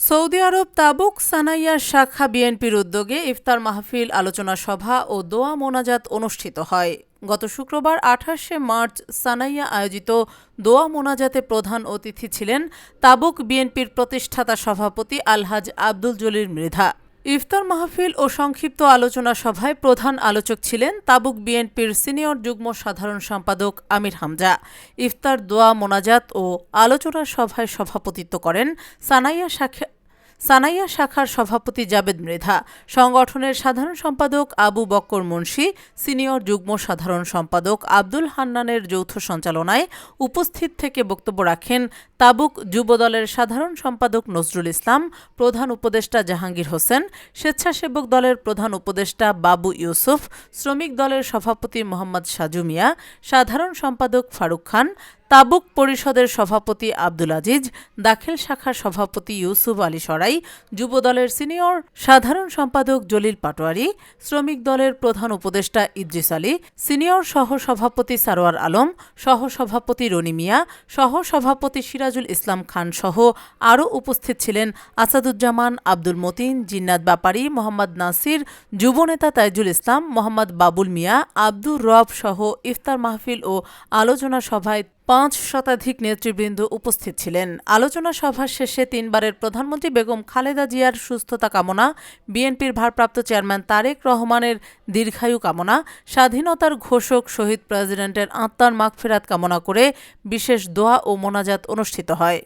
Saudi আরব তাবুক সানাইয়া শাখা বিএনপির উদ্যোগে ইফতার মাহফিল, আলোচনা সভা ও দোয়া মোনাজাত অনুষ্ঠিত হয়। গত শুক্রবার ২৮শে মার্চ সানাইয়া আয়োজিত দোয়া মোনাজাতে প্রধান অতিথি ছিলেন তাবুক বিএনপির প্রতিষ্ঠাতা সভাপতি আলহাজ আব্দুল জলিল মৃধা। ইফতার মাহফিল ও সংক্ষিপ্ত আলোচনা সভায় প্রধান আলোচক ছিলেন তাবুক বিএনপির সিনিয়র যুগ্ম সাধারণ সম্পাদক আমির হামজা। ইফতার, দোয়া মোনাজাত ও আলোচনা সভায় সভাপতিত্ব করেন সানাইয়া শাখার সভাপতি জাবেদ মৃধা, সংগঠনের সাধারণ সম্পাদক আবু বক্কর মুন্সি, সিনিয়র যুগ্ম সাধারণ সম্পাদক আব্দুল হান্নানের যৌথ সঞ্চালনায় উপস্থিত থেকে বক্তব্য রাখেন তাবুক যুবদলের সাধারণ সম্পাদক নজরুল ইসলাম, প্রধান উপদেষ্টা জাহাঙ্গীর হোসেন, স্বেচ্ছাসেবক দলের প্রধান উপদেষ্টা বাবু ইউসুফ, শ্রমিক দলের সভাপতি মোহাম্মদ সাজু মিয়া, সাধারণ সম্পাদক ফারুক খান, তাবুক পরিষদের সভাপতি আব্দুল আজিজ, দাখিল শাখার সভাপতি ইউসুফ আলী সরাই, যুবদলের সিনিয়র সাধারণ সম্পাদক জলিল পাটোয়ারি, শ্রমিক দলের প্রধান উপদেষ্টা ইদ্রিস আলী, সিনিয়র সহ-সভাপতি সারোয়ার আলম, সহ-সভাপতি রনি মিয়া, সহ-সভাপতি সিরাজুল ইসলাম খান সহ আরও উপস্থিত ছিলেন আসাদুজ্জামান, আব্দুল মতিন, জিন্নাত ব্যাপারী, মোহাম্মদ নাসির, যুবনেতা তাইজুল ইসলাম, মোহাম্মদ বাবুল মিয়া, আব্দুর রব সহ ইফতার মাহফিল ও আলোচনা সভায় ৫ শতাধিক নেতৃবৃন্দ উপস্থিত ছিলেন। আলোচনা সভা শেষে তিনবারের প্রধানমন্ত্রী বেগম খালেদা জিয়ার সুস্থতা কামনা, বিএনপির ভারপ্রাপ্ত চেয়ারম্যান তারেক রহমানের দীর্ঘায়ু কামনা, স্বাধীনতার ঘোষক শহীদ প্রেসিডেন্টের আত্মার মাগফিরাত কামনা করে বিশেষ দোয়া ও মোনাজাত অনুষ্ঠিত হয়।